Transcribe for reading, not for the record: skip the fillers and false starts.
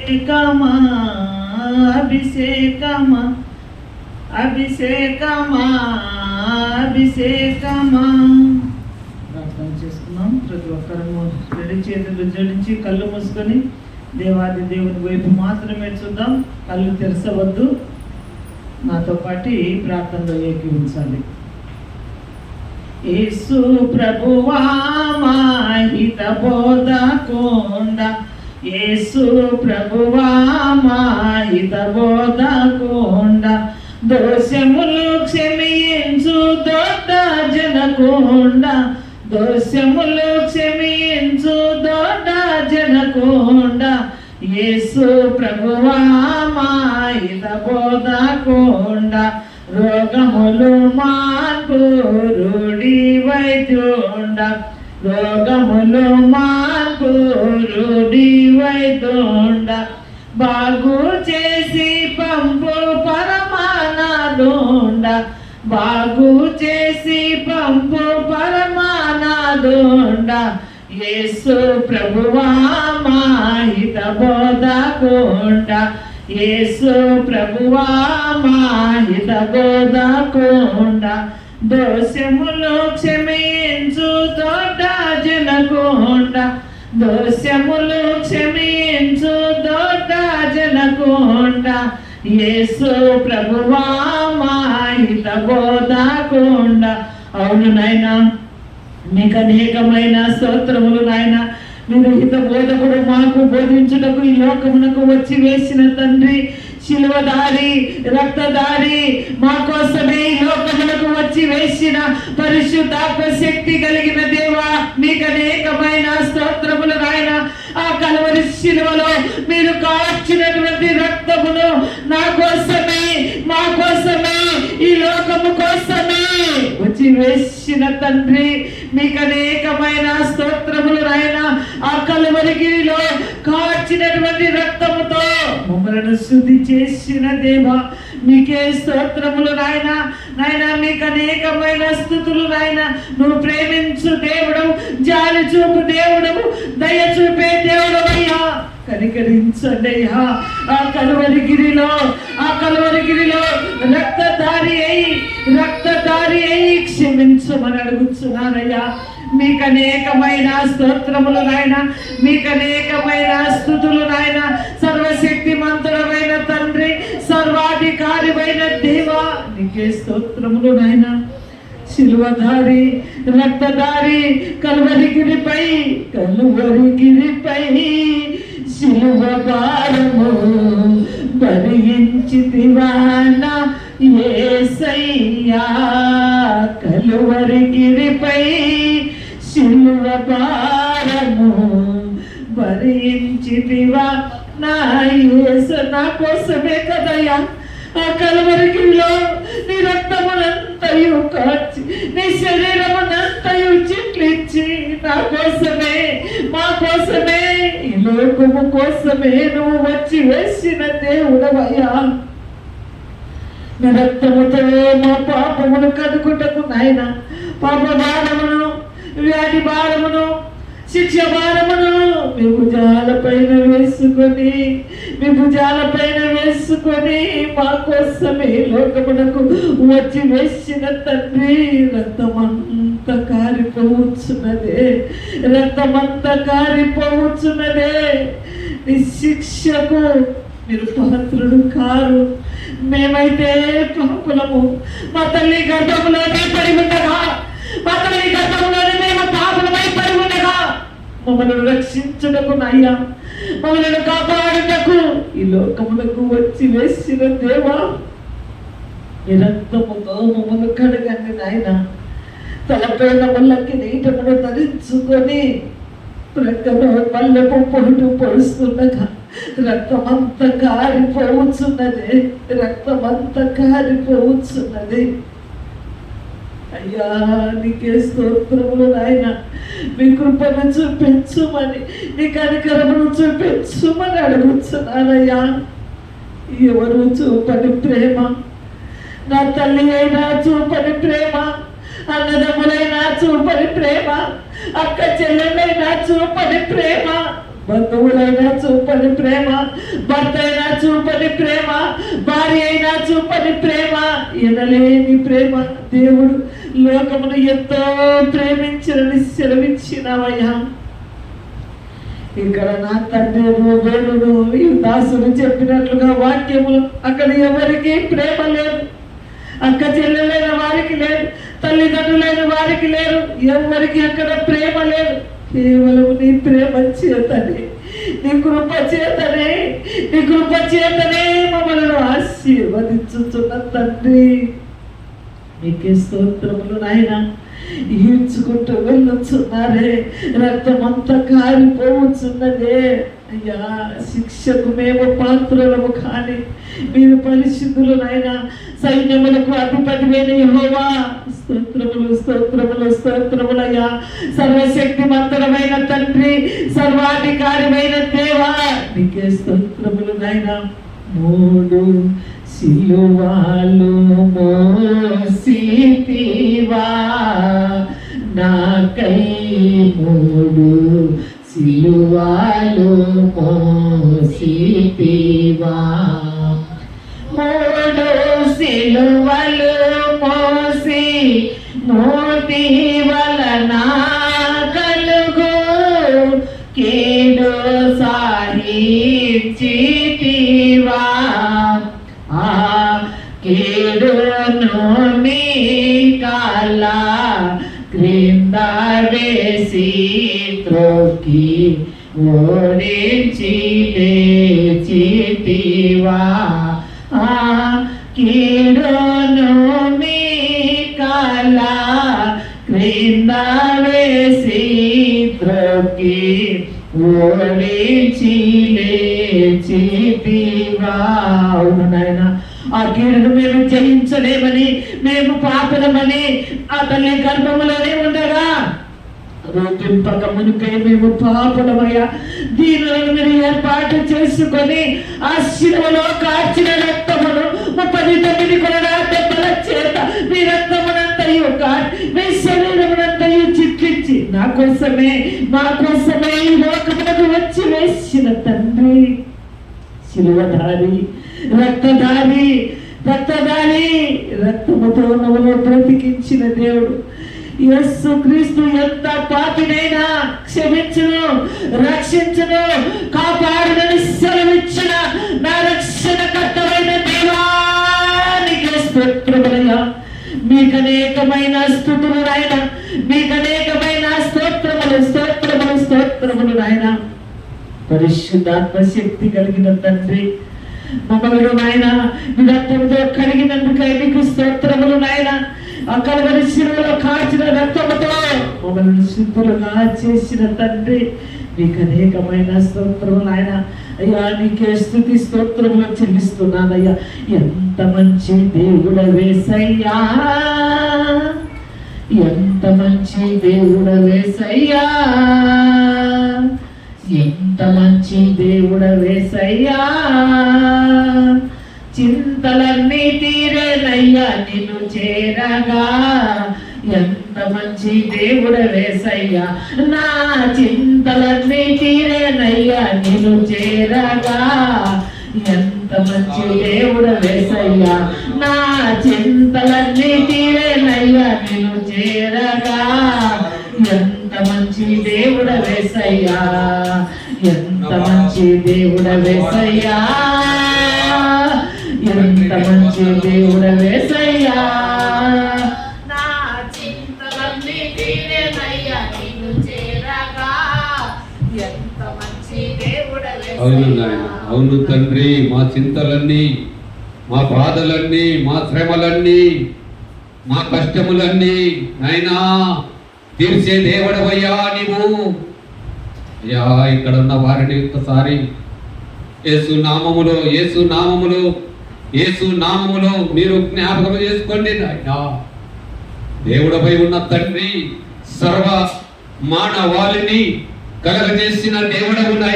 అభిషేకమా అభిషేకమా అభిషేకమా అభిషేకమా. ప్రార్థన చేసుకున్నాం. ప్రతి ఒక్కరము రెండు చేతులు జోడించి కళ్ళు మూసుకొని దేవాది దేవుని వైపు మాత్రమే చూద్దాం. కళ్ళు తెరచవద్దు. నాతో పాటు ప్రార్థనలో ఏకీవించాలి. యేసు ప్రభువా మాహిత బోధకుండ, యేసు ప్రభువా మాహిత బోధకుండ, దోషములు క్షమించు దొడ్డ జనకుండ, దోషములు క్షమించు దొడ్డ జనకుండ, యేసు ప్రభువా మాహిత బోధకుండ, రోగములు మాన్పు రూఢి వైద్యుండ, రోగములు మాన్పు రూఢి వైద్యుండ, బాగు చేసి పంపు పరమానాదుండ, బాగు చేసి పంపు పరమానాదుండ, యేసు ప్రభువా మాహిత బోధకుండ, యేసు ప్రభువా మాహిత బోధకుండ, దోషములు క్షమించు దొడ్డ జనకుండ, దోషములు క్షమించు దొడ్డ జనకుండ, యేసు ప్రభువా మాహిత బోధకుండ. అవును నాయనా, మీకు అనేకమైన స్తోత్రములు నాయన. మీరు హిత బోధకుడు మాకు బోధించుటకు ఈ లోకమునకు వచ్చి వేసిన తండ్రి, శిలువదారి రక్తదారి, మా కోసమే ఈ లోకమునకు వచ్చి వేసిన పరిశుద్ధాత్మ శక్తి కలిగిన దేవా, మీకు అనేకమైన స్తోత్రములు నాయన. ఆ కలవరి శిలువలో మీరు కాచినటువంటి రక్తమును నా కోసమే, మా కోసమే, ఈ లోకము కోసమే వచ్చి వేసిన తండ్రి, మీకు అనేకమైన స్తోత్రములు నాయన. ఆ కలవరిగిరిలో కాచినటువంటి రక్తముతో మమ్మలను శుద్ధి చేసిన దేవా, మీకే స్తోత్రములు నాయన. నాయన మీకు అనేకమైన స్తుతులు నాయన. నువ్వు ప్రేమించు దేవుడు, జాలి చూపు దేవుడు, దయ చూపే దేవుడు అయ్యా, కనికరించండి అయ్యా. ఆ కలవరిగిరిలో రక్తధారి అయి క్షమించమని అడుగుతున్నానయ్యా. మీకు అనేకమైన స్తోత్రములు నాయన, మీకు అనేకమైన స్తుతులు నాయన. సర్వశక్తి మంతుడమైన తండ్రి, సర్వాధికారిమైన దేవా, నీకే స్తోత్రములు నాయన. శిలువధారి రక్తధారి, కలువరిగిరిపై శిలువ భారము భరించితివా నా యేసయ్యా, కలువరిగిరిపై శిలువ భారము భరించితివా నా యేసు. నా కోసమే కదయ్యా ఆ కలువరిగిరిలో నీ రక్తమునంతయు కార్చి, నీ శరీరమునంతయు చిట్లిచ్చి నా కోసమే, మా కోసమే, ఈ లోకము కోసమే నువ్వు వచ్చి వేసిన దేవుడవయ్యా. నీ రక్తముతో మా పాపమును కడుగుటకు నాయన, పాప భారమును, వ్యాధి భారమును, శిక్ష భారమును మీ భుజాలపైన వేసుకొని మా కోసమే లోకమునకు వచ్చి వేసిన తండ్రి, రక్తమంతా కారిపోవచ్చున్నదే. నీ శిక్షకు మీరు పాత్రుడు కారు. మేమైతే పాపులము. మా తల్లి గర్భములోనే పడి ఉండగా, మేము పాపులమై పడి ఉండగా మమ్మల్ని రక్షించుటకు నాయ్యా, మమ్మల్ని కాపాడుటకు ఈ లోకములకు వచ్చి వేసిన దేవా, ఈ రక్తముతో మమ్మల్ని కడగండి నాయన. తలపైన ముళ్ళకి నీటమును ధరించుకొని ప్రక్కన మల్లెపు పొట్టు పొడుస్తుండగా రక్తమంతా కారిపోవచ్చున్నది. అయ్యా, నీకే స్తోత్రములు నాయన. మీ కృపను చూపించుమని, నీ కనికరమును చూపించుమని అడుగుతున్నానయ్యా. ఎవరు చూపని ప్రేమ, నా తల్లి అయినా చూపని ప్రేమ, అన్నదమ్ములైనా చూపని ప్రేమ, అక్క చెల్లెలైనా చూపని ప్రేమ, బంధువులైనా చూపని ప్రేమ, భర్త అయినా చూపని ప్రేమ, భార్య అయినా చూపని ప్రేమ, ఎనలేని ప్రేమ దేవుడు లోకమును ఎంతో ప్రేమించని సెలవిచ్చినవయ్యా. ఇక్కడ నా తండ్రి వేణుడు ఈ దాసుడు చెప్పినట్లుగా వాక్యములు అక్కడ ఎవరికి ప్రేమ లేదు. అక్క చెల్లెలైన వారికి లేదు, తల్లిదండ్రులైన వారికి లేదు, ఎవరికి అక్కడ ప్రేమ లేదు. కేవలం నీ ప్రేమ చేతనే, నీ కృప చేతనే, నీ కృప చేతనే మమ్మల్ని ఆశీర్వదించుతున్న తండ్రి నీకే స్తోత్రములు నాయనా. ఈడ్చుకుంటూ వెళ్ళొచ్చున్నారే, రక్తమంతా కారిపోవచ్చున్నదే అయ్యా. శిక్షకు మేము పాత్రలము కానీ మీరు పరిశుద్ధులు నాయన. సైన్యములకు అధిపతివైన యెహోవా స్తోత్రములు, స్తోత్రములు, స్తోత్రములయ్యా. సర్వశక్తిమంతుడమైన తండ్రి, సర్వాధికారిమైన దేవా నీకే స్తోత్రములు నాయన. 3 సిలువలు మోసితివా నాకై, 3 సిలువలు మోసితివా. 3 సిలువలు మోసి మోతి వలన కలుగు కీడు సాహించితివా. ఆ కీడును నీ కాళ్ళ క్రింద వేసి త్రొక్కి ఓడించి లేచితివా. ఆ కీడును నీ కాళ్ళ క్రింద వేసి త్రొక్కి ఓడించి లేచితివా. అవును నాయన, ఆ కీడును మేము జయించలేమని, మేము పాపలమని ఆ తల్లి గర్భములోనే ఉండగా రూపింపక మునిపై మేము పాపలమయ్యా. దీనులను మీరు ఏర్పాటు చేసుకొని ఆ శిలువలో కార్చిన రక్తమును 39 కొరడా దెబ్బల చేత మీ రక్తమునంతయు మీ శరీరమునంతయు చిట్లించి నా కోసమే, మా కోసమే ఈ లోకమునకు వచ్చి వేసిన తండ్రి, శిలువధారి, రక్తధారి, రక్తధారి, రక్తముతో నవ్వులో బ్రతికించిన దేవుడు యేసు క్రీస్తు ఎంత పాపినైనా క్షమించును, రక్షించును, కాపాడునని సెలవిచ్చిన నా రక్షణకర్తమైన దేవానికి స్తోత్రములయ్యా. మీకు అనేకమైన స్తుతులు నాయన, మీకు అనేకమైన స్తోత్రములు, స్తోత్రములు, స్తోత్రములు నాయన. పరిశుద్ధాత్మ శక్తి కలిగిన తండ్రి, మమ్మల్ని నాయన మీ రక్తంతో కడిగినందుకై మీకు స్తోత్రములు నాయన. ఆ కల్వరి శిలువలో కాచిన రక్తముతో మమ్మల్ని శుద్ధులుగా చేసిన తండ్రి మీకు అనేకమైన స్తోత్రములు నాయన. అయ్యా నీకే స్తుతి స్తోత్రములు చెల్లిస్తున్నానయ్యా. ఎంత మంచి దేవుడవేసయ్యా, ఎంత మంచి దేవుడవేసయ్యా, ఎంత మంచి దేవుడవేసయ్యా. చింతలన్నీ తీరేనయ్యా నిన్ను చేరగా, ఎంత మంచి దేవుడవేసయ్యా. నా చింతలన్నీ తీరేనయ్యా నిన్ను చేరగా, ఎంత మంచి దేవుడవేసయ్యా. నా చింతలన్నీ తీరేనయ్యా నిన్ను చేరగా, ఎంత మంచి దేవుడవేసయ్యా, ఎంత మంచి దేవుడవేసయ్యా, ఎంత మంచి దేవుడవేసయ్యా. నా చింతలన్నీ తీరేనయ్యా నిన్ను చేరగా, ఎంత మంచి దేవుడవేసయ్యా. అవును నాయన, అవును తండ్రి. మా చింతలన్నీ, మా బాధలన్నీ, మా శ్రమలన్నీ, మా కష్టములన్నీ నాయనా తీర్చే దేవుడవయ్యా నీవు. అయ్యా ఇక్కడ ఉన్న వారిని ఒక్కసారి యేసు నామములో, యేసు నామములో, యేసు నామములో మీరు జ్ఞాపకం చేసుకోండి నాయనా. దేవుడపై ఉన్న తండ్రి, సర్వ మానవాళిని కలగజేసిన దేవుడవు నాయనా.